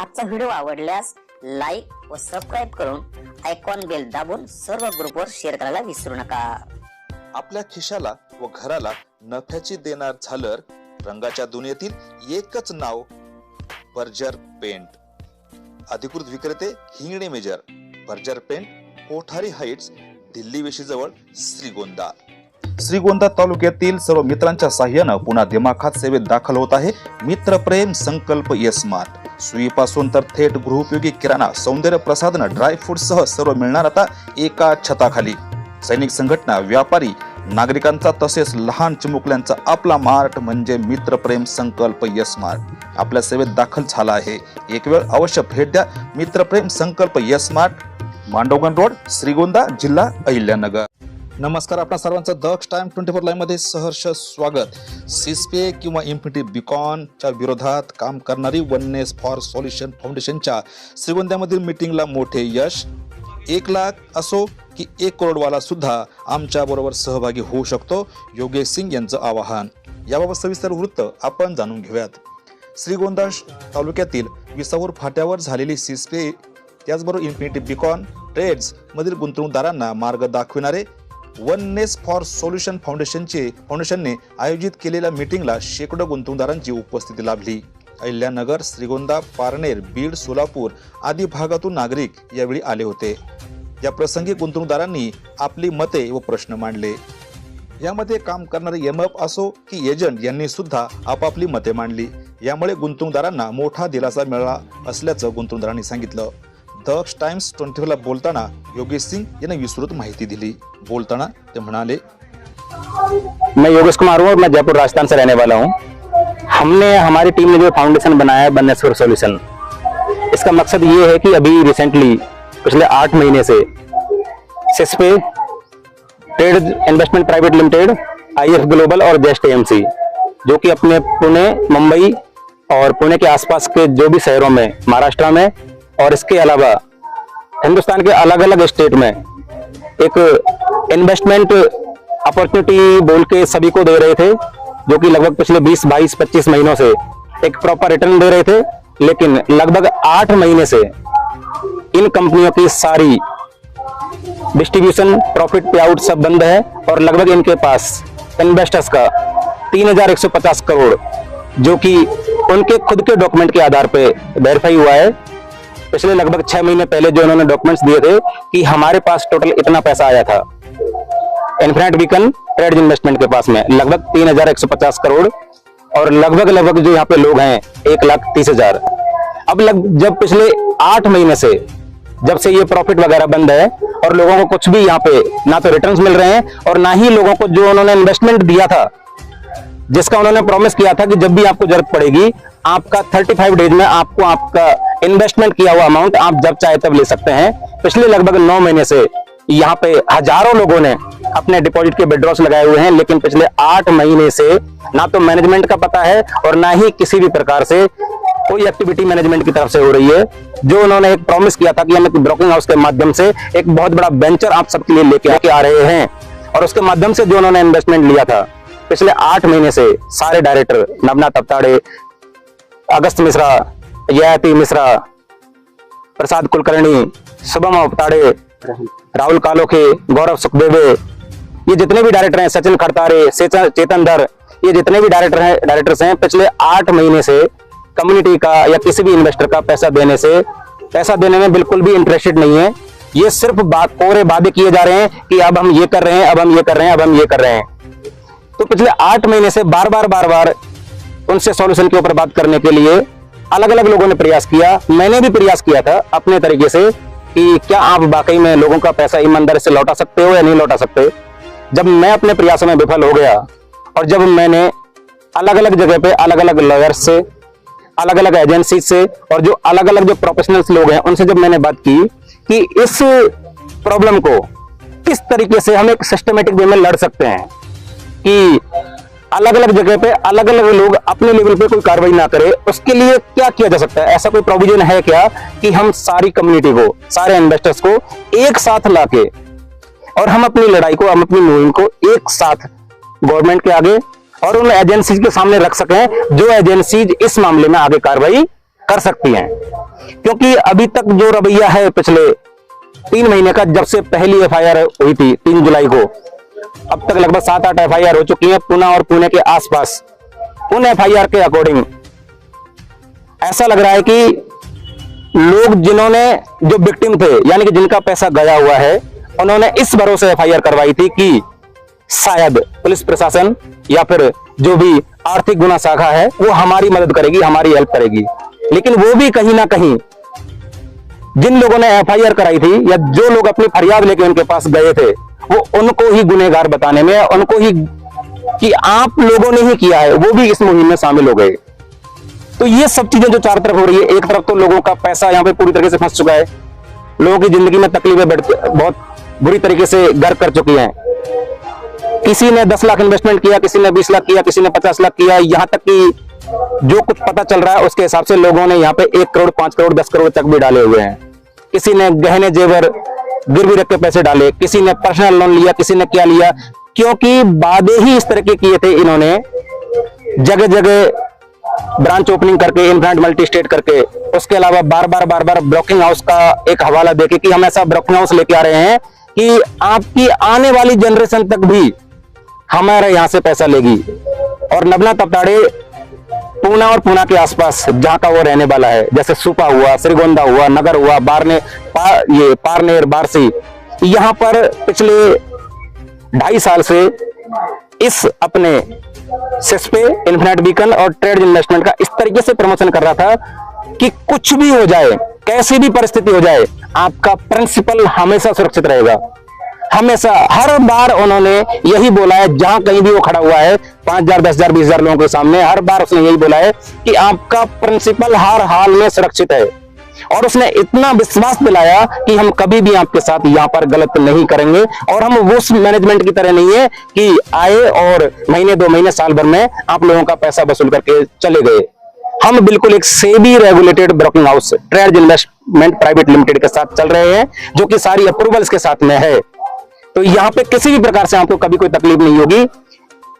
आजचा व्हिडिओ आवडल्यास लाईक व सबस्क्राईब करून आयकॉन बेल दाबून सर्व ग्रुपवर शेअर करायला विसरू नका। आपल्या खिशाला व घराला नफ्याची देणार झालर रंगाच्या दुनियेतील एकच नाव बर्जर पेंट। अधिकृत विक्रेते Hingane major, Berger paint, Kothari heights, Delhi वेशीजवळ, श्रीगोंदा। श्रीगोंदा तालुक्यातील सर्व मित्रांच्या साह्याने पुन्हा दिमाखात सेवेत दाखल होत आहे मित्रप्रेम संकल्प स्मार्ट। सुईपासून तर थेट गृहोपयोगी किराणा, सौंदर्य प्रसाधन, ड्रायफ्रूट सह सर्व मिळणार आता एका छताखाली। सैनिक संघटना, व्यापारी, नागरिकांचा तसेच लहान चिमुकल्यांचा आपला मार्ट म्हणजे मित्रप्रेम संकल्प स्मार्ट आपल्या सेवेत दाखल झाला आहे। एक वेळ अवश्य भेट द्या मित्रप्रेम संकल्प स्मार्ट, मांडवगण रोड, श्रीगोंदा, जिल्हा अहिल्यानगर। नमस्कार, आपल्या सर्वांचं दक्ष टाइम 24 लाईव्ह मध्ये सहर्ष स्वागत। सिस्पे किंवा इन्फिनिटी बीकॉनच्या विरोधात काम करणारी वननेस फॉर सोल्युशन फाउंडेशनच्या श्रीगोंद्यामधील मीटिंगला मोठे यश। 1 लाख असो की 1 करोडवाला सुद्धा आमच्या बरोबर सहभागी होऊ शकतो, योगेश सिंग यांचं आवाहन। याबाबत सविस्तर वृत्त आपण जाणून घेऊयात। श्रीगोंदा तालुक्यातील विसापूर फाट्यावर झालेली सिस्पे त्याचबरोबर इन्फिनिटी बीकॉन ट्रेड्स मधील गुंतवणूकदारांना मार्ग दाखविणारे वननेस फॉर सोल्युशन फाउंडेशनने आयोजित केलेल्या मीटिंगला शेकडो गुंतवणूकदारांची उपस्थिती लाभली। अहिल्यानगर, श्रीगोंदा, पारनेर, बीड, सोलापूर आदी भागातून नागरिक यावेळी आले होते। या प्रसंगी गुंतवणूकदारांनी आपली मते व प्रश्न मांडले। यामध्ये काम करणारे एमएफ असो की एजंट यांनी सुद्धा आपापली मते मांडली। यामुळे गुंतवणूकदारांना मोठा दिलासा मिळाला असल्याचं गुंतवणूकदारांनी सांगितलं। दक्ष टाइम्स 24 ला बोलताना योगेश सिंह यांनी विस्तृत माहिती दिली। बोलताना ते म्हणाले, मैं योगेश कुमार हूँ और मैं जयपुर राजस्थान से रहने वाला हूँ। हमने हमारी टीम ने जो फाउंडेशन बनाया है वननेस फॉर सोल्यूशन, इसका मकसद ये है कि अभी रिसेंटली पिछले 8 महीने से सिस्पे, trade investment private limited, IF global और जेस्ट एएमसी जो कि अपने पुणे, मुंबई और पुणे के आसपास के जो भी शहरों में, महाराष्ट्र में और इसके अलावा हिंदुस्तान के अलग अलग स्टेट में एक इन्वेस्टमेंट अपॉर्चुनिटी बोल के सभी को दे रहे थे, जो कि लगभग पिछले 20, 22, 25 महीनों से एक प्रॉपर रिटर्न दे रहे थे। लेकिन लगभग 8 महीने से इन कंपनियों की सारी डिस्ट्रीब्यूशन, प्रॉफिट पे आउट सब बंद है और लगभग इनके पास इन्वेस्टर्स का 3150 करोड़ जो कि उनके खुद के डॉक्यूमेंट के आधार पे वेरीफाई हुआ है। पिछले लगभग 6 महीने पहले जो उन्होंने डॉक्यूमेंट्स दिए थे कि हमारे पास टोटल इतना पैसा आया था इन्फिनिटी बीकन ट्रेड इन्वेस्टमेंट के पास में लगभग 3150 करोड़ और लगभग जो यहाँ पे लोग हैं 1,30,000। अब जब पिछले 8 महीने से जब से ये प्रॉफिट वगैरह बंद है और लोगों को कुछ भी यहाँ पे ना तो रिटर्न्स मिल रहे हैं और ना ही लोगों को जो उन्होंने इन्वेस्टमेंट दिया था, जिसका उन्होंने प्रॉमिस किया था कि जब भी आपको जरूरत पड़ेगी आपका 35 डेज में आपको आपका इन्वेस्टमेंट किया हुआ अमाउंट आप जब चाहे तब ले सकते हैं। पिछले लगभग 9 महीने से यहाँ पे हजारों लोगों ने अपने डिपॉजिट के विड्रॉल्स लगाए हुए हैं, लेकिन पिछले 8 महीने से ना तो मैनेजमेंट का पता है और ना ही किसी भी प्रकार से कोई एक्टिविटी मैनेजमेंट की तरफ से हो रही है। जो उन्होंने एक प्रॉमिस किया था कि हम एक ब्रोकिंग हाउस के माध्यम से एक बहुत बड़ा वेंचर आप सबके लिए लेके आ रहे हैं और उसके माध्यम से जो उन्होंने इन्वेस्टमेंट लिया था पिछले 8 महीने से सारे डायरेक्टर नवनाथ अवताड़े, अगस्त मिश्रा, ययाति मिश्रा, प्रसाद कुलकर्णी, शुभम अवताड़े, राहुल कालोखे, गौरव सुखदेवे, ये जितने भी डायरेक्टर हैं, सचिन खड़तारे, चेतन धर, ये जितने भी डायरेक्टर्स हैं पिछले 8 महीने से कम्युनिटी का या किसी भी इन्वेस्टर का पैसा देने में बिल्कुल भी इंटरेस्टेड नहीं है। ये सिर्फ कोरे वादे किए जा रहे हैं कि अब हम ये कर रहे हैं, अब हम ये कर रहे हैं, अब हम ये कर रहे हैं। तो पिछले 8 महीने से बार बार उनसे सॉल्यूशन के ऊपर बात करने के लिए अलग अलग लोगों ने प्रयास किया। मैंने भी प्रयास किया था अपने तरीके से कि क्या आप वाकई में लोगों का पैसा ईमानदारी से लौटा सकते हो या नहीं लौटा सकते। जब मैं अपने प्रयासों में विफल हो गया और जब मैंने अलग अलग जगह पे अलग अलग लॉयर्स से, अलग अलग एजेंसी से और जो अलग अलग जो प्रोफेशनल्स लोग हैं उनसे जब मैंने बात की कि इस प्रॉब्लम को किस तरीके से हम एक सिस्टमेटिक वे में लड़ सकते हैं कि अलग अलग जगह पे अलग अलग लोग अपने लेवल पे कोई कार्रवाई ना करे, उसके लिए क्या किया जा सकता है। ऐसा कोई प्रोविजन है क्या कि हम सारी कम्युनिटी को, सारे इन्वेस्टर्स को एक साथ लाके और हम अपनी लड़ाई को, हम अपनी मुहिम को एक साथ गवर्नमेंट के आगे और उन एजेंसीज के सामने रख सकें जो एजेंसीज इस मामले में आगे कार्रवाई कर सकती हैं, क्योंकि अभी तक जो रवैया है पिछले 3 महीने का, जब से पहली एफआईआर हुई थी 3 जुलाई को, अब तक लगभग 7-8 एफआईआर हो चुकी हैं पुणे और पुणे के आसपास। उन एफआईआर के अकॉर्डिंग ऐसा लग रहा है कि लोग जिन्होंने, जो विक्टिम थे यानी कि जिनका पैसा गया हुआ है, उन्होंने इस भरोसे एफआईआर करवाई थी कि शायद पुलिस प्रशासन या फिर जो भी आर्थिक गुना शाखा है वो हमारी मदद करेगी, हमारी हेल्प करेगी। लेकिन वो भी कहीं ना कहीं जिन लोगों ने एफआईआर कराई थी या जो लोग अपनी फरियाद लेके उनके पास गए थे, वो उनको ही गुनहगार बताने में, उनको ही कि आप लोगों ने ही किया है, वो भी इस मुहिम में शामिल हो गए। तो ये सब चीजें जो चारों तरफ हो रही है, एक तरफ तो लोगों का पैसा यहाँ पे पूरी तरीके से फंस चुका है, लोगों की जिंदगी में तकलीफें बहुत बुरी तरीके से घर कर चुकी हैं। किसी ने 10 लाख इन्वेस्टमेंट किया, किसी ने 20 लाख किया, किसी ने 50 लाख किया, यहाँ तक कि जो कुछ पता चल रहा है उसके हिसाब से लोगों ने यहाँ पे 1 करोड़, 5 करोड़, 10 करोड़ तक भी डाले हुए हैं। किसी ने गहने जेवर गिरवी रख के पैसे डाले, किसी ने पर्सनल लोन लिया, किसी ने क्या लिया, क्योंकि वादे ही इस तरह के किए थे इन्होंने, जगह जगह ब्रांच ओपनिंग करके, इनफ्रांट मल्टी स्टेट करके, उसके अलावा बार बार ब्रोकिंग हाउस का एक हवाला देके कि हम ऐसा ब्रोकिंग हाउस लेके आ रहे हैं कि आपकी आने वाली जनरेशन तक भी हमारे यहां से पैसा लेगी। और नवनाथ तपताड़े पूना और पूना के आसपास जहां का वो रहने वाला है, जैसे सुपा हुआ, श्रीगोंदा हुआ, नगर हुआ, पारनेर, बारसी, यहां पर पिछले 2.5 साल से इस अपने सिस्पे, इन्फिनिट बीकन और ट्रेड इन्वेस्टमेंट का इस तरीके से प्रमोशन कर रहा था कि कुछ भी हो जाए, कैसी भी परिस्थिति हो जाए, आपका प्रिंसिपल हमेशा सुरक्षित रहेगा। हमेशा, हर बार उन्होंने यही बोला है, जहां कहीं भी वो खड़ा हुआ है 5,000, 10,000, 20,000 लोगों के सामने, हर बार उसने यही बोला है कि आपका प्रिंसिपल हर हाल में सुरक्षित है। और उसने इतना विश्वास दिलाया कि हम कभी भी आपके साथ यहाँ पर गलत नहीं करेंगे, और हम उस मैनेजमेंट की तरह नहीं है कि आए और महीने, 2 महीने, साल भर में आप लोगों का पैसा वसूल करके चले गए। हम बिल्कुल एक SEBI regulated broking house, trade investment private limited के साथ चल रहे हैं, जो कि सारी अप्रूवल्स के साथ में है। तो यहाँ पे किसी भी प्रकार से आपको कभी कोई तकलीफ नहीं होगी।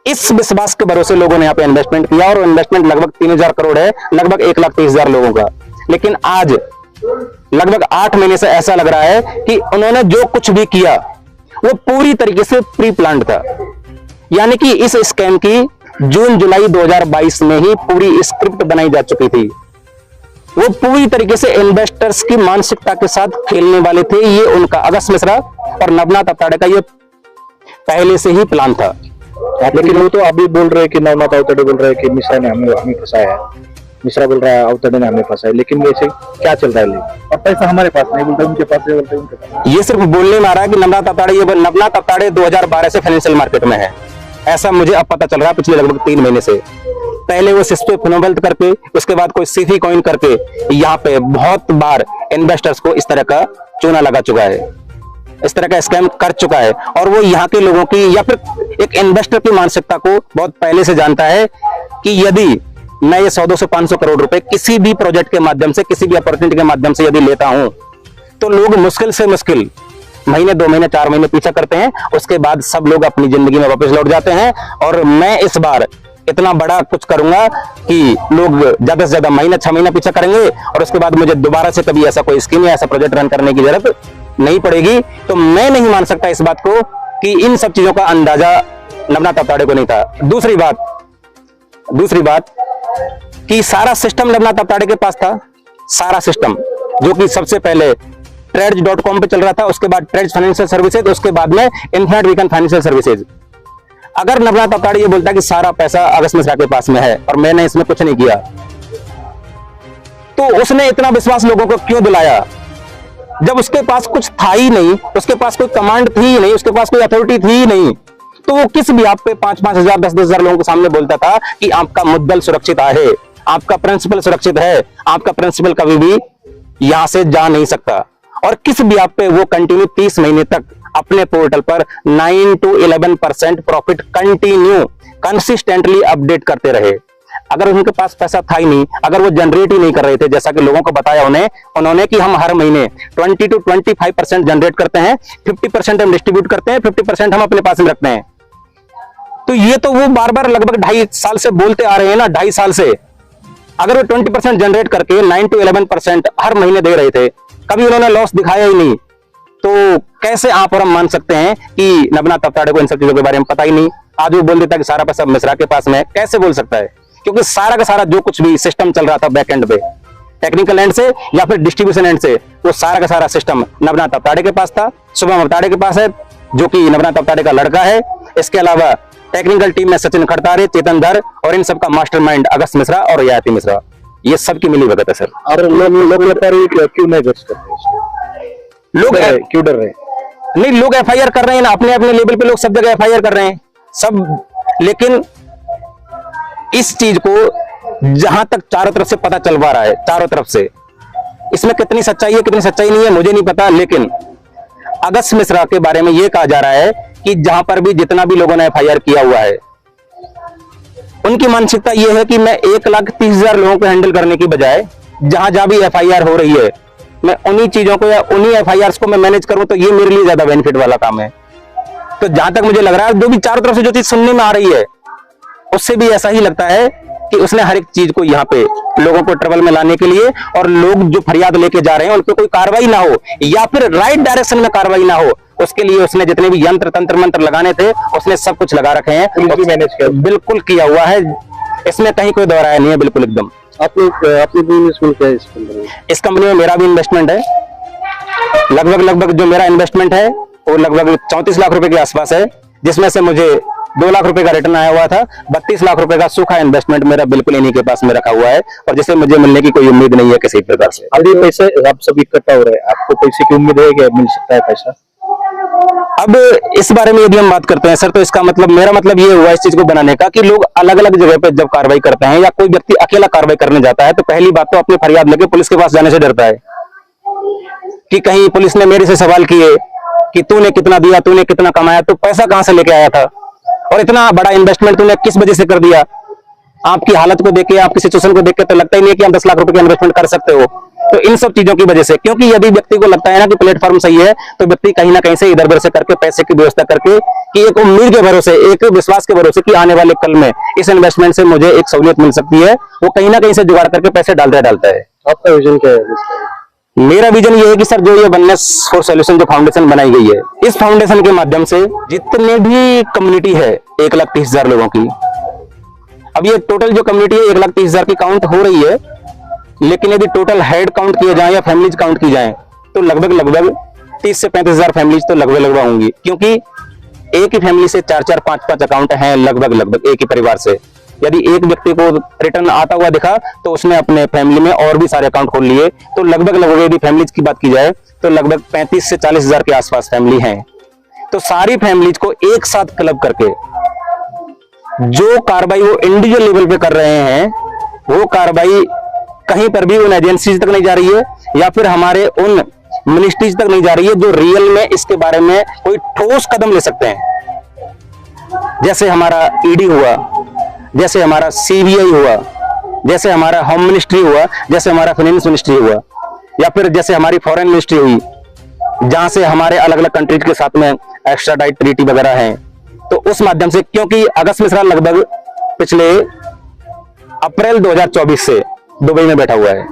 इस विश्वास के भरोसे लोगों ने यहाँ पे इन्वेस्टमेंट किया, और इन्वेस्टमेंट लगभग 3000 करोड़ है, लगभग 1,30,000 लोगों का। लेकिन आज लगभग 8 महीने से ऐसा लग रहा है कि उन्होंने जो कुछ भी किया वो पूरी तरीके से प्री प्लान्ड था। यानी कि इस स्कैम की जून जुलाई 2022 में ही पूरी स्क्रिप्ट बनाई जा चुकी थी। वो पूरी तरीके से इन्वेस्टर्स की मानसिकता के साथ खेलने वाले थे। ये उनका, अगस्त मिश्रा और नवनाथ तपताड़े का ये पहले से ही प्लान था। लेकिन वो तो अभी बोल रहे हैं कि नवनाथ तपताड़े बोल रहे हैं कि मिश्रा ने हमें फंसाया है, मिश्रा बोल रहा है तपताड़े ने हमें फंसाया, लेकिन वैसे क्या चल रहा है? और पैसा हमारे पास नहीं, बोलते उनके पास है, बोलते उनके पास। ये सिर्फ बोलने में आ रहा है कि नवनाथ तपताड़े 2012 से फाइनेंशियल मार्केट में है, ऐसा मुझे अब पता चल रहा है पिछले लगभग 3 महीने से। पहले वो सिस्पे फिनोवेल्थ करके, उसके बाद कोई सीफी कॉइन करके यहाँ पे बहुत बार इन्वेस्टर्स को इस तरह का चूना लगा चुका है, इस तरह का स्कैम कर चुका है। और वो यहाँ के लोगों की या फिर एक इन्वेस्टर की मानसिकता को बहुत पहले से जानता है कि यदि मैं ये 100, 200, 500 करोड़ रुपए किसी भी प्रोजेक्ट के माध्यम से, किसी भी अपॉर्चुनिटी के माध्यम से यदि लेता हूं, तो लोग मुश्किल से मुश्किल महीने, 2 महीने, 4 महीने पीछा करते हैं, उसके बाद सब लोग अपनी जिंदगी में वापस लौट जाते हैं। और मैं इस बार इतना बड़ा कुछ करूंगा कि लोग ज्यादा से ज्यादा महीना, 6 महीना पीछा करेंगे, और उसके बाद मुझे दोबारा से कभी ऐसा कोई स्कीम या ऐसा प्रोजेक्ट रन करने की जरूरत नहीं पड़ेगी। तो मैं नहीं मान सकता इस बात को कि इन सब चीजों का अंदाजा नवनाथ तपताड़े को नहीं था। दूसरी बात कि सारा सिस्टम नवनाथ तपताड़े के पास था, सारा सिस्टम, जो कि सबसे पहले ट्रेड्स.com पे चल रहा था, उसके बाद ट्रेड्स फाइनेंशियल सर्विसेज, उसके बाद में इन्फिनिट बीकन फाइनेंशियल सर्विसेज। अगर नवनाथ तपताड़े ये बोलता कि सारा पैसा अगस्त मिश्रा के पास में है और मैंने इसमें कुछ नहीं किया, तो उसने इतना विश्वास लोगों को क्यों दिलाया जब उसके पास कुछ था ही नहीं, उसके पास कोई कमांड थी ही नहीं, उसके पास कोई अथॉरिटी थी ही नहीं। तो वो किस भी आप पे 5-5 हजार, 10-10 हजार लोगों के सामने बोलता था कि आपका मुद्दल सुरक्षित है, आपका प्रिंसिपल सुरक्षित है, आपका प्रिंसिपल कभी भी यहां से जा नहीं सकता। और किस भी आप पे वो कंटिन्यू 30 महीने तक अपने पोर्टल पर 9 to 11% profit continue consistently update करते रहे। अगर उनके पास पैसा था ही नहीं, अगर वो जनरेट ही नहीं कर रहे थे, जैसा कि लोगों को बताया उन्होंने कि हम हर महीने 20 to 25% जनरेट करते हैं, 50% हम डिस्ट्रीब्यूट करते हैं, 50% हम अपने पास में रखते हैं। तो ये तो वो बार बार लगभग 2.5 साल से बोलते आ रहे हैं ना, 2.5 साल से। अगर वो 20% जनरेट करके 9 to 11% हर महीने दे रहे थे, कभी उन्होंने लॉस दिखाया ही नहीं, तो कैसे आप और हम मान सकते हैं कि नवनाथ अवताड़े को इन सब चीजों के बारे में पता ही नहीं? आज वो बोल देता कि सारा पैसा मिश्रा के पास में है, कैसे बोल सकता है? क्योंकि सारा का सारा जो कुछ भी सिस्टम चल रहा था बैक एंड पे, टेक्निकल एंड से या फिर डिस्ट्रीब्यूशन एंड से, वो सारा का सारा सिस्टम नवनाथ अवताड़े के पास था, शुभम अवताड़े के पास है, जो कि नवनाथ अवताड़े का लड़का है। इसके अलावा टेक्निकल टीम में सचिन खड़तारे, चेतन धर और इन सबका मास्टरमाइंड अगस्त मिश्रा और याति मिश्रा, ये सबकी मिली भगत है सर। और लोग क्यों नहीं गट्स करते हैं? लोग क्यों डर रहे हैं? नहीं, लोग एफआईआर कर रहे हैं ना, अपने अपने लेवल पे लोग सब जगह एफआईआर कर रहे हैं सब, लेकिन इस चीज को जहां तक चारों तरफ से पता चल पा रहा है, चारों तरफ से, इसमें कितनी सच्चाई है कितनी सच्चाई नहीं है मुझे नहीं पता, लेकिन अगस्त मिश्रा के बारे में यह कहा जा रहा है कि जहां पर भी जितना भी लोगों ने एफआईआर किया हुआ है, उनकी मानसिकता यह है कि मैं 1,30,000 लोगों को हैंडल करने की बजाय जहां जहां भी एफआईआर हो रही है, मैं उन्हीं चीजों को या उन्हीं एफआईआर को मैं मैनेज करूं, तो ये मेरे लिए ज्यादा बेनिफिट वाला काम है। तो जहां तक मुझे लग रहा है, जो भी चारों तरफ से जो चीज सुनने में आ रही है, उससे भी ऐसा ही लगता है कि उसने हर एक चीज को यहाँ पे लोगों को ट्रबल में लाने के लिए, और लोग जो फरियाद लेके जा रहे हैं उन पे कोई कार्रवाई ना हो या फिर राइट डायरेक्शन में कार्रवाई ना हो, उसके लिए उसने जितने भी यंत्र तंत्र मंत्र लगाने थे उसने सब कुछ लगा रखे हैं, मैनेज किया, बिल्कुल किया हुआ है, इसमें कहीं कोई दोहराया नहीं है, बिल्कुल एकदम। आप लोग अपनी इन्वेस्टमेंट क्या है इस कंपनी में? मेरा भी इन्वेस्टमेंट है, लगभग जो मेरा इन्वेस्टमेंट है वो लगभग 34 लाख रुपए के आसपास है, जिसमें से मुझे 2 लाख रुपए का रिटर्न आया हुआ था। 32 लाख रुपए का सूखा इन्वेस्टमेंट मेरा बिल्कुल इन्हीं के पास में रखा हुआ है, और जिसे मुझे मिलने की कोई उम्मीद नहीं है किसी प्रकार से। अभी पैसे आप सब इकट्ठा हो रहे हैं, आपको पैसे की उम्मीद है कि मिल सकता है पैसा? अब इस बारे में यदि हम बात करते हैं सर, तो इसका मतलब, मेरा मतलब ये हुआ इस चीज को बनाने का कि लोग अलग अलग जगह पे जब कार्रवाई करते हैं या कोई व्यक्ति अकेला कार्रवाई करने जाता है, तो पहली बात तो अपनी फरियाद लेके पुलिस के पास जाने से डरता है कि कहीं पुलिस ने मेरे से सवाल किए कि तूने कितना दिया, तूने कितना कमाया, तो पैसा कहां से लेके आया था, और इतना बड़ा इन्वेस्टमेंट तूने किस वजह से कर दिया। आपकी हालत को देख के, आपकी सिचुएशन को देख के तो लगता ही नहीं है कि आप 10 लाख रुपए का इन्वेस्टमेंट कर सकते हो। तो इन सब चीजों की वजह से, क्योंकि यदि व्यक्ति को लगता है ना कि प्लेटफॉर्म सही है, तो व्यक्ति कहीं ना कहीं से इधर उधर से करके पैसे की व्यवस्था करके, कि एक उम्मीद के भरोसे, एक विश्वास के भरोसे कि आने वाले कल में इस इन्वेस्टमेंट से मुझे एक सहूलियत मिल सकती है, वो कहीं ना कहीं से जुगाड़ करके पैसे डालता है। आपका विजन क्या है? मेरा विजन ये है कि सर, जो ये वननेस फॉर सॉल्यूशन जो फाउंडेशन बनाई गई है, इस फाउंडेशन के माध्यम से जितने भी कम्युनिटी है 1,30,000 लोगों की, अब ये टोटल जो कम्युनिटी है 1,30,000 की काउंट हो रही है, लेकिन यदि टोटल हेड काउंट किए जाए या फैमिलीज काउंट की जाए, तो लगभग 30 से 35,000 फैमिलीज तो लगभग होंगी, क्योंकि एक ही फैमिली से 4-4, 5-5 अकाउंट हैं लगभग एक ही परिवार से। यदि एक व्यक्ति को रिटर्न आता हुआ दिखा, तो उसने अपने फैमिली में और भी सारे अकाउंट खोल लिए, तो लगभग यदि फैमिलीज की बात की जाए तो लगभग 35 से 40,000 के आसपास फैमिली हैं। तो सारी फैमिलीज को एक साथ क्लब करके जो कार्रवाई वो इंडिविजुअल लेवल पे कर रहे हैं, वो कार्रवाई कहीं पर भी उन एजेंसीज तक नहीं जा रही है या फिर हमारे उन मिनिस्ट्रीज तक नहीं जा रही है जो रियल में इसके बारे में कोई ठोस कदम ले सकते हैं। जैसे हमारा ईडी हुआ, जैसे हमारा सीबीआई हुआ, जैसे हमारा होम मिनिस्ट्री हुआ, जैसे हमारा फाइनेंस मिनिस्ट्री हुआ, या फिर जैसे हमारी फॉरेन मिनिस्ट्री हुई, जहां से हमारे अलग अलग कंट्रीज के साथ में एक्स्ट्राडाइट ट्रीटी वगैरह है। तो उस माध्यम से, क्योंकि अगस्त मिश्रा लगभग पिछले अप्रैल 2024 से दुबई में बैठा हुआ है,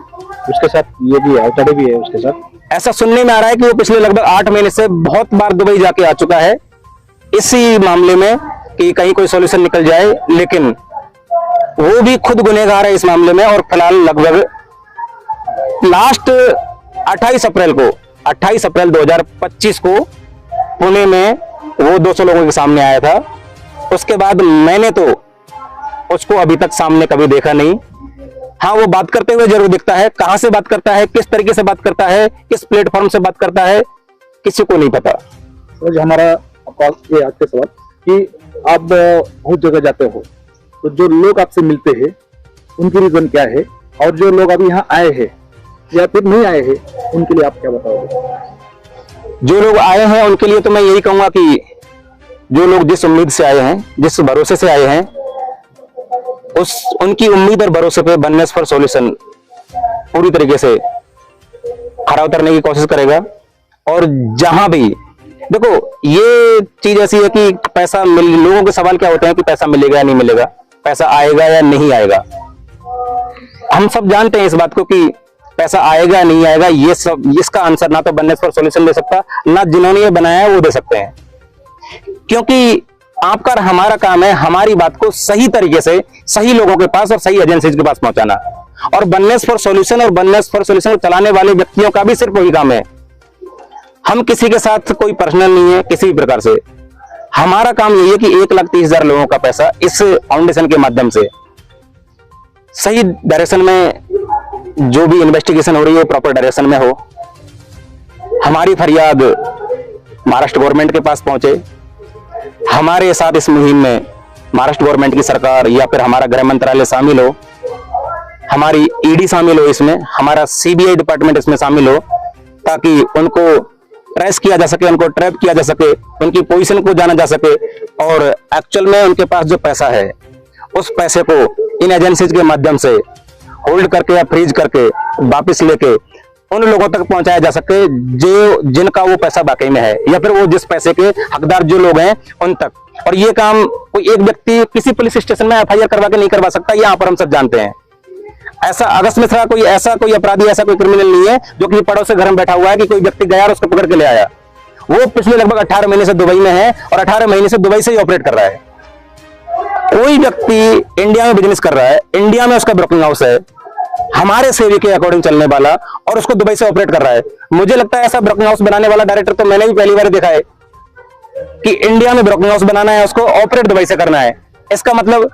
उसके साथ ये भी अवताड़े भी है उसके साथ। ऐसा सुनने में आ रहा है कि वो पिछले लगभग 8 महीने से बहुत बार दुबई जाके आ चुका है इसी मामले में कि कहीं कोई सॉल्यूशन निकल जाए, लेकिन वो भी खुद गुनहगार है इस मामले में। और फिलहाल लगभग लास्ट 28 अप्रैल 2025 को पुणे में वो 200 लोगों के सामने आया था। उसके बाद मैंने तो उसको अभी तक सामने कभी देखा नहीं। हाँ, वो बात करते हुए जरूर दिखता है, कहां से बात करता है, किस तरीके से बात करता है, किस प्लेटफॉर्म से बात करता है, किसी को नहीं पता। तो हमारा ये आपके सवाल कि आप बहुत जगह जाते हो, तो जो लोग आपसे मिलते हैं उनकी रीजन क्या है, और जो लोग अभी यहाँ आए हैं या फिर नहीं आए हैं, उनके लिए आप क्या बताओगे? जो लोग आए हैं उनके लिए तो मैं यही कहूंगा कि जो लोग जिस उम्मीद से आए हैं, जिस भरोसे से आए हैं, उनकी उम्मीद और भरोसे पे वननेस फॉर सॉल्यूशन पूरी तरीके से खरा उतरने की कोशिश करेगा। और जहां भी देखो, ये चीज ऐसी है कि पैसा लोगों के सवाल क्या होते हैं कि पैसा मिलेगा या नहीं मिलेगा, पैसा आएगा या नहीं आएगा। हम सब जानते हैं इस बात को कि पैसा आएगा नहीं आएगा, ये सब इसका आंसर ना तो बननेस फॉर सॉल्यूशन दे सकता, ना जिन्होंने ये बनाया है वो दे सकते हैं। क्योंकि आपका और हमारा काम है हमारी बात को सही तरीके से सही लोगों के पास और सही एजेंसीज के पास पहुंचाना। और बननेस फॉर सॉल्यूशन और बननेस फॉर सॉल्यूशन को चलाने वाले व्यक्तियों का भी सिर्फ वही काम है। हम किसी के साथ कोई पर्सनल नहीं है किसी भी प्रकार से। हमारा काम यही है कि 1,30,000 लोगों का पैसा इस फाउंडेशन के माध्यम से सही डायरेक्शन में, जो भी इन्वेस्टिगेशन हो रही है प्रॉपर डायरेक्शन में हो। हमारी फरियाद महाराष्ट्र गवर्नमेंट के पास पहुंचे। हमारे साथ इस मुहिम में महाराष्ट्र गवर्नमेंट की सरकार या फिर हमारा गृह मंत्रालय शामिल हो, हमारी ईडी शामिल हो, इसमें हमारा सीबीआई डिपार्टमेंट इसमें शामिल हो, ताकि उनको ट्रेस किया जा सके, उनको ट्रैप किया जा सके, उनकी पोजीशन को जाना जा सके और एक्चुअल में उनके पास जो पैसा है उस पैसे को इन एजेंसीज के माध्यम से होल्ड करके या फ्रीज करके वापस लेके उन लोगों तक पहुंचाया जा सके जो जिनका वो पैसा बाकी में है, या फिर वो जिस पैसे के हकदार जो लोग हैं उन तक। और ये काम कोई एक व्यक्ति किसी पुलिस स्टेशन में एफआईआर करवा के नहीं करवा सकता, यहाँ पर हम सब जानते हैं। ऐसा अगस्त मिश्रा कोई अपराधी, ऐसा कोई क्रिमिनल नहीं है जो कि पड़ोस से घर में बैठा हुआ है कि कोई व्यक्ति गया और उसको पकड़ के ले आया। वो पिछले लगभग 18 महीने से दुबई में है और 18 महीने से दुबई से ही ऑपरेट कर रहा है। कोई व्यक्ति इंडिया में बिजनेस कर रहा है, इंडिया में उसका ब्रोकिंग हाउस है, हमारे सेवी के अकॉर्डिंग चलने वाला, और उसको दुबई से ऑपरेट कर रहा है। मुझे लगता है ऐसा ब्रोकिंग हाउस बनाने वाला डायरेक्टर तो मैंने भी पहली बार देखा है कि इंडिया में ब्रोकिंग हाउस बनाना है, उसको ऑपरेट दुबई से करना है। इसका मतलब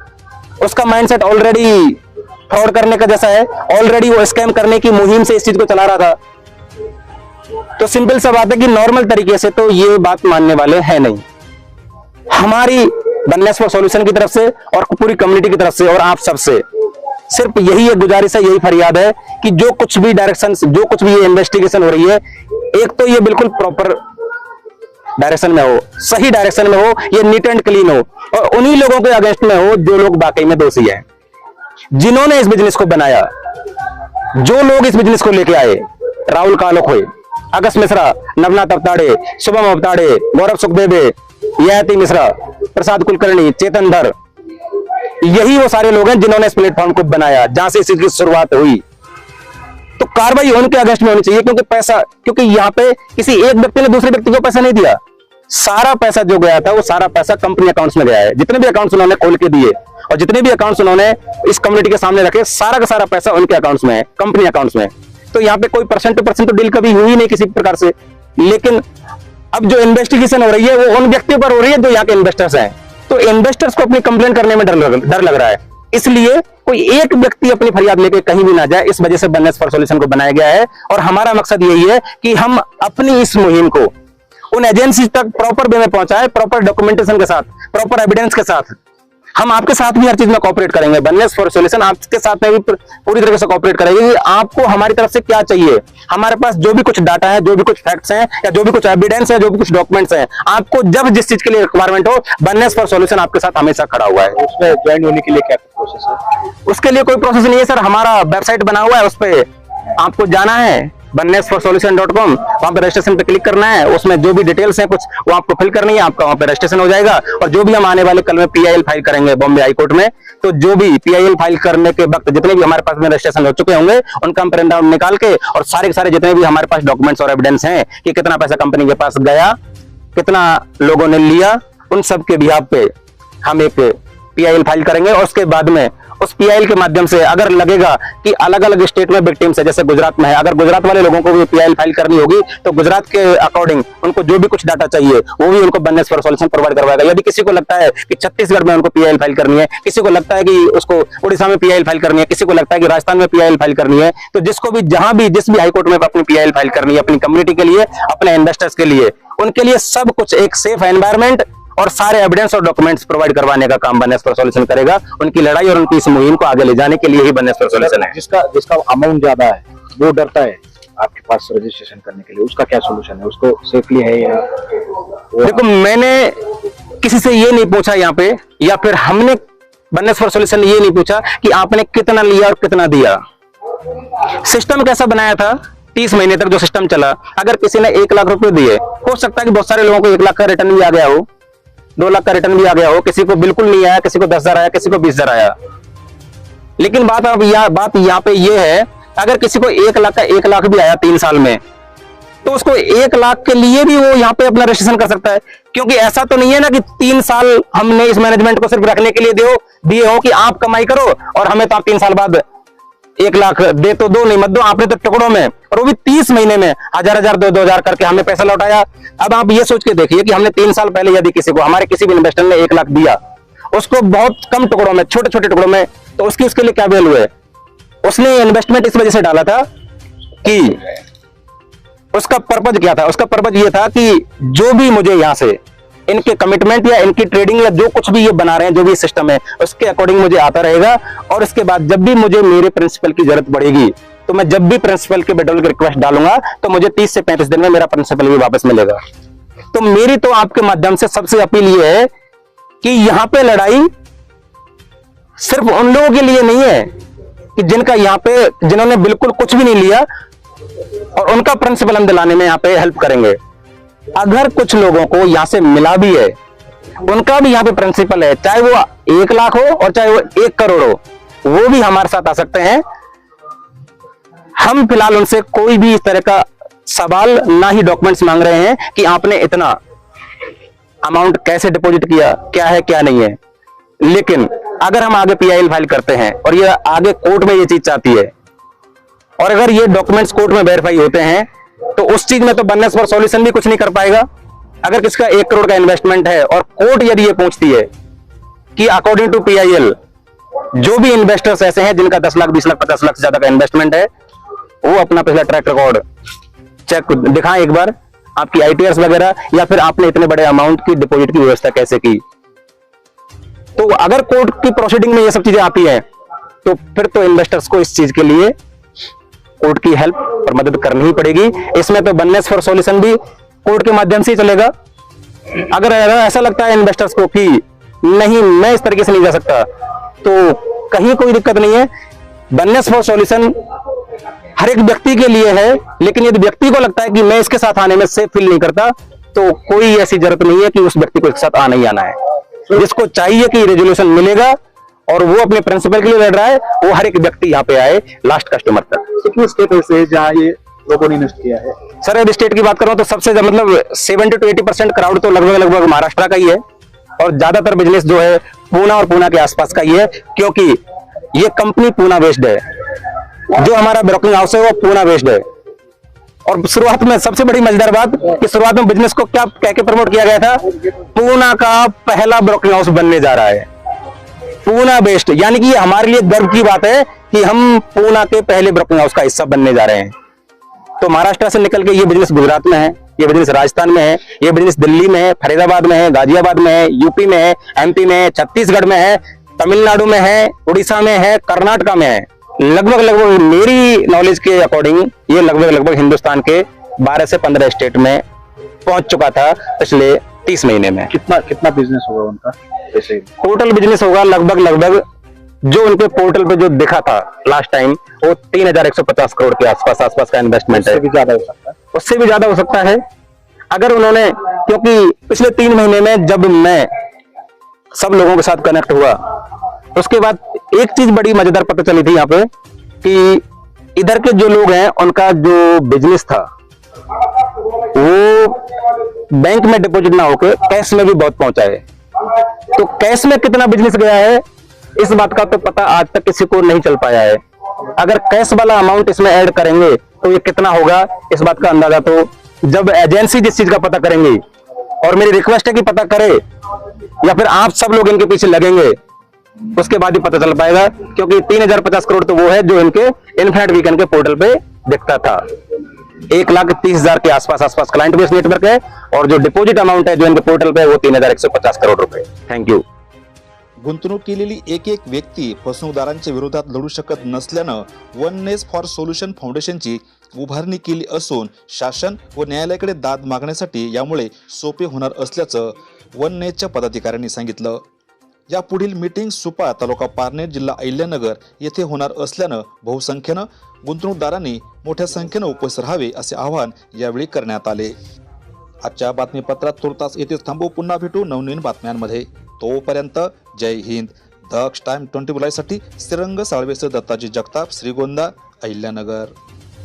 उसका माइंडसेट ऑलरेडी फ्रॉड करने का जैसा है, ऑलरेडी वो स्कैम करने की मुहिम से इस चीज को चला रहा था। तो सिंपल सा बात है कि नॉर्मल तरीके से तो ये बात मानने वाले हैं नहीं। हमारी बननेस फॉर सॉल्यूशन की तरफ से और पूरी कम्युनिटी की तरफ से और आप सबसे सिर्फ यही एक गुजारिश है, यही फरियाद है कि जो कुछ भी डायरेक्शन, जो कुछ भी ये इन्वेस्टिगेशन हो रही है, एक तो ये बिल्कुल प्रॉपर डायरेक्शन में हो, सही डायरेक्शन में हो, ये नीट एंड क्लीन हो और उन्हीं लोगों के अगेंस्ट में हो जो लोग वाकई में दोषी हैं, जिन्होंने इस बिजनेस को बनाया, जो लोग इस बिजनेस को लेके आए। राहुल कालोखोए, अगस्त मिश्रा, नवनाथ अवताड़े, शुभम अवताड़े, गौरव सुखदेवे, ययाति मिश्रा, प्रसाद कुलकर्णी, चेतन धर, यही वो सारे लोग हैं जिन्होंने इस प्लेटफॉर्म को बनाया, जहां से इसकी शुरुआत हुई। तो कार्रवाई उनके अगेंस्ट में होनी चाहिए, क्योंकि यहाँ पे किसी एक व्यक्ति ने दूसरे व्यक्ति को पैसा नहीं दिया। सारा पैसा जो गया था वो सारा पैसा कंपनी अकाउंट्स में गया है। जितने भी अकाउंट्स उन्होंने खोल के दिए और जितने भी अकाउंट्स उन्होंने इस कम्युनिटी के सामने रखे, सारा का सारा पैसा उनके अकाउंट्स में है, कंपनी अकाउंट्स में। तो यहाँ पे कोई परसेंट टू परसेंट तो डील कभी हुई नहीं किसी प्रकार से। लेकिन अब जो इन्वेस्टिगेशन हो रही है वो उन व्यक्तियों पर हो रही है जो यहाँ के इन्वेस्टर्स हैं। तो इन्वेस्टर्स को अपनी कंप्लेन करने में डर लग रहा है, इसलिए कोई एक व्यक्ति अपनी फरियाद लेके कहीं भी ना जाए, इस वजह से बननेस फॉर सॉल्यूशन को बनाया गया है। और हमारा मकसद यही है कि हम अपनी इस मुहिम को उन एजेंसी तक प्रॉपर वे में पहुंचाए, प्रॉपर डॉक्यूमेंटेशन के साथ, प्रॉपर एविडेंस के साथ। हम आपके साथ भी हर चीज में कोऑपरेट करेंगे। बननेस फॉर सॉल्यूशन आपके साथ में भी पूरी तरीके से कोऑपरेट करेगी कि आपको हमारी तरफ से क्या चाहिए। हमारे पास जो भी कुछ डाटा है, जो भी कुछ फैक्ट्स हैं, या जो भी कुछ एविडेंस है, जो भी कुछ डॉक्यूमेंट्स हैं, आपको जब जिस चीज के लिए रिक्वायरमेंट हो, बननेस फॉर सॉल्यूशन आपके साथ हमेशा खड़ा हुआ है। उसमें ज्वाइन होने के लिए क्या प्रोसेस है? उसके लिए कोई प्रोसेस नहीं है सर। हमारा वेबसाइट बना हुआ है, उस पर आपको जाना है बननेसफॉरसॉल्यूशन.com, वहां पे रजिस्ट्रेशन पे क्लिक करना है। उसमें जो भी डिटेल्स हैं कुछ वो आपको फिल करनी है, आपका वहां पे रजिस्ट्रेशन हो जाएगा। और जो भी हम आने वाले कल में PIL फाइल करेंगे बॉम्बे हाई कोर्ट में, तो जो भी PIL फाइल करने के वक्त जितने भी हमारे पास में रजिस्ट्रेशन हो चुके होंगे, उनका हम प्रिंट आउट निकाल के और सारे के सारे जितने भी हमारे पास डॉक्यूमेंट्स और एविडेंस हैं कि कितना पैसा कंपनी के पास गया, कितना लोगों ने लिया, उन सब के बिहाफ पे हम एक PIL फाइल करेंगे। और उसके बाद में उस PIL के माध्यम से अगर लगेगा कि अलग अलग स्टेट में विक्टिम्स है, जैसे गुजरात में है, अगर गुजरात वाले लोगों को भी PIL फाइल करनी होगी तो गुजरात के अकॉर्डिंग उनको जो भी कुछ डाटा चाहिए वो भी उनको बननेस फॉर सॉल्यूशन प्रोवाइड करवाएगा। यदि किसी को लगता है कि छत्तीसगढ़ में उनको PIL फाइल करनी है, किसी को लगता है कि उसको उड़ीसा में PIL फाइल करनी है, किसी को लगता है कि राजस्थान में PIL फाइल करनी है, तो जिसको भी जहां भी जिस भी हाईकोर्ट में अपनी PIL फाइल करनी है, अपनी कम्युनिटी के लिए, अपने इन्वेस्टर्स के लिए, उनके लिए सब कुछ एक सेफ एनवायरमेंट और सारे एविडेंस और डॉक्यूमेंट्स प्रोवाइड करवाने का काम बननेस फॉर सॉल्यूशन करेगा। उनकी लड़ाई और उनकी इस मुहिम को आगे ले जाने के लिए ही बननेस फॉर सॉल्यूशन है। जिसका अमाउंट ज्यादा है वो डरता है आपके पास रजिस्ट्रेशन करने के लिए, उसका क्या सोल्यूशन है? उसको सेफली है या? देखो, मैंने किसी से ये नहीं पूछा यहाँ पे, या फिर हमने बननेस फॉर सॉल्यूशन ये नहीं पूछा कि आपने कितना लिया और कितना दिया। सिस्टम कैसा बनाया था, 30 महीने तक जो सिस्टम चला, अगर किसी ने 1 लाख रुपए दिए, हो सकता है कि बहुत सारे लोगों को 1 लाख का रिटर्न भी आ गया हो, 2 लाख का रिटर्न भी आ गया हो, किसी को बिल्कुल नहीं आया, किसी को 10,000 आया, किसी को 20,000 आया। लेकिन बात यहाँ पे ये है, अगर किसी को 1 लाख का 1 लाख भी आया 3 साल में, तो उसको 1 लाख के लिए भी वो यहाँ पे अपना रजिस्ट्रेशन कर सकता है। क्योंकि ऐसा तो नहीं है ना कि 3 साल हमने इस मैनेजमेंट को सिर्फ रखने के लिए दिए हो कि आप कमाई करो और हमें तो आप 3 साल बाद 1 लाख दे तो दो, नहीं मत दो, आपने तो टुकड़ों में, और वो भी 30 महीने में 1000 2,000 करके हमें पैसा लौटाया। अब आप ये सोच के देखिए कि हमने 3 साल पहले यदि किसी को, हमारे किसी भी इन्वेस्टर ने 1 लाख दिया, उसको बहुत कम टुकड़ों में, छोटे छोटे टुकड़ों में, तो उसके लिए क्या वैल्यू है? उसने इन्वेस्टमेंट इस वजह से डाला था कि उसका पर्पज क्या था? उसका पर्पज ये था कि जो भी मुझे यहां से इनके कमिटमेंट या इनकी ट्रेडिंग या जो कुछ भी ये बना रहे हैं, जो भी सिस्टम है, उसके अकॉर्डिंग मुझे आता रहेगा। और इसके बाद जब भी मुझे मेरे प्रिंसिपल की जरूरत पड़ेगी, तो मैं जब भी प्रिंसिपल के विड्रॉल की रिक्वेस्ट डालूंगा, तो मुझे 30 से 35 दिन में मेरा प्रिंसिपल भी वापस मिलेगा। तो मेरी तो आपके माध्यम से सबसे अपील ये है कि यहां पे लड़ाई सिर्फ उन लोगों के लिए नहीं है कि जिन्होंने बिल्कुल कुछ भी नहीं लिया, और उनका प्रिंसिपल हम दिलाने में यहाँ पे हेल्प करेंगे। अगर कुछ लोगों को यहां से मिला भी है, उनका भी यहाँ पे प्रिंसिपल है, चाहे वो 1 लाख हो और चाहे वो 1 करोड़ हो, वो भी हमारे साथ आ सकते हैं। हम फिलहाल उनसे कोई भी इस तरह का सवाल, ना ही डॉक्यूमेंट्स मांग रहे हैं कि आपने इतना अमाउंट कैसे डिपॉजिट किया, क्या है क्या नहीं है। लेकिन अगर हम आगे PIL फाइल करते हैं और ये आगे कोर्ट में ये चीज चाहती है, और अगर ये डॉक्यूमेंट्स कोर्ट में वेरीफाई होते हैं, तो उस चीज में तो वननेस फॉर सॉल्यूशन भी कुछ नहीं कर पाएगा। अगर किसका 1 करोड़ का इन्वेस्टमेंट है और कोर्ट यदि ये पूछती है कि अकॉर्डिंग टू PIL जो भी इन्वेस्टर्स ऐसे हैं जिनका 10 लाख 20 लाख 50 लाख से ज्यादा का इन्वेस्टमेंट है, वो अपना पिछला ट्रैक रिकॉर्ड चेक दिखाएं एक बार, आपकी ITRs वगैरह, या फिर आपने इतने बड़े अमाउंट की डिपॉजिट की व्यवस्था कैसे की। तो अगर कोर्ट की प्रोसीडिंग में ये सब चीजें आती है, तो फिर तो इन्वेस्टर्स को इस चीज के लिए कोर्ट की हेल्प और मदद करनी ही पड़ेगी। इसमें तो वननेस फॉर सॉल्यूशन भी कोर्ट के माध्यम से ही चलेगा। अगर ऐसा लगता है इन्वेस्टर्स को कि नहीं, मैं इस तरीके से नहीं जा सकता, तो कहीं कोई दिक्कत नहीं है। वननेस फॉर सॉल्यूशन हर एक व्यक्ति के लिए है, लेकिन यदि व्यक्ति को लगता है कि मैं इसके साथ आने में सेफ फील नहीं करता, तो कोई ऐसी जरूरत नहीं है कि उस व्यक्ति को इसके साथ आना ही आना है। जिसको चाहिए कि रेजोल्यूशन मिलेगा और वो अपने प्रिंसिपल के लिए लड़ रहा है, वो हर एक व्यक्ति यहाँ पे आए लास्ट कस्टमर तक। कितने स्टेट है जहाँ ये लोगों ने इन्वेस्ट किया है? सर यदि स्टेट की बात करूं तो सबसे मतलब 70 to 80% क्राउड तो लगभग महाराष्ट्र का ही है, और ज्यादातर बिजनेस जो है पूना और पूना के आसपास का ही है, क्योंकि ये कंपनी पूना बेस्ड है। जो हमारा ब्रोकिंग हाउस है वो पूना बेस्ड है। और शुरुआत में सबसे बड़ी मजेदार बात कि शुरुआत में बिजनेस को क्या कह के प्रमोट किया गया था, पूना का पहला ब्रोकिंग हाउस बनने जा रहा है, पूना बेस्ड। यानी कि ये हमारे लिए गर्व की बात है कि हम पूना के पहले ब्रोकिंग हाउस का हिस्सा बनने जा रहे हैं। तो महाराष्ट्र से निकल के ये बिजनेस गुजरात में है, ये बिजनेस राजस्थान में है, ये बिजनेस दिल्ली में है, फरीदाबाद में है, गाजियाबाद में है, यूपी में है, MP में है, छत्तीसगढ़ में है, तमिलनाडु में है, उड़ीसा में है, कर्नाटका में है। लगभग मेरी नॉलेज के अकॉर्डिंग ये लगभग हिंदुस्तान के 12 से 15 स्टेट में पहुंच चुका था पिछले 30 महीने में। कितना बिजनेस होगा उनका? ऐसे टोटल बिजनेस होगा लगभग जो उनके पोर्टल पे जो दिखा था लास्ट टाइम, वो 3150 करोड़ के आसपास का इन्वेस्टमेंट है। उससे भी ज्यादा हो सकता है, उससे भी ज्यादा हो सकता है अगर उन्होंने, क्योंकि पिछले 3 महीने में जब मैं सब लोगों के साथ कनेक्ट हुआ, उसके बाद एक चीज बड़ी मजेदार पता चली थी यहाँ पे कि इधर के जो लोग हैं उनका जो बिजनेस था वो बैंक में डिपॉजिट ना होके कैश में भी बहुत पहुंचा है। तो कैश में कितना बिजनेस गया है इस बात का तो पता आज तक किसी को नहीं चल पाया है। अगर कैश वाला अमाउंट इसमें ऐड करेंगे तो ये कितना होगा, इस बात का अंदाजा तो जब एजेंसी जिस चीज का पता करेंगे, और मेरी रिक्वेस्ट है कि पता करे या फिर आप सब लोग इनके पीछे लगेंगे, उसके बाद ही पता चल पाएगा। क्योंकि 3050 करोड़ तो वो है जो इनके इन्फिनिट वीकेंड के पोर्टल पे दिखता था। 1,30,000 के आसपास क्लाइंट बेस नेटवर्क है, और जो डिपॉजिट अमाउंट है जो इनके पोर्टल पे वो 3150 करोड़ रुपए। Thank you. गुंतवणूक केलेली एक व्यक्ती फसवणूकदारांच्या विरोधात लढू शकत नसल्यानं वननेस फॉर सोल्युशन फाउंडेशनची उभारणी केली असून शासन व न्यायालयाकडे दाद मागण्यासाठी यामुळे सोपे होणार असल्याचं वननेसच्या पदाधिकाऱ्यांनी सांगितलं। या पुढील मीटिंग सुपा तालुका पारनेर जिल्हा अहिल्यानगर येथे होणार असल्यानं बहुसंख्येनं गुंतवणूकदारांनी मोठ्या संख्येनं उपस्थित राहावे असे आवाहन यावेळी करण्यात आले। आजच्या बातमीपत्रात तुर्तास येथेच थांबू, पुन्हा भेटू नवनवीन बातम्यांमध्ये। तोपर्यंत जय हिंद, द टाइम 24 साठी श्रीरंग साळवेसह दत्ताजी जगताप, श्रीगोंदा, अहिल्यानगर.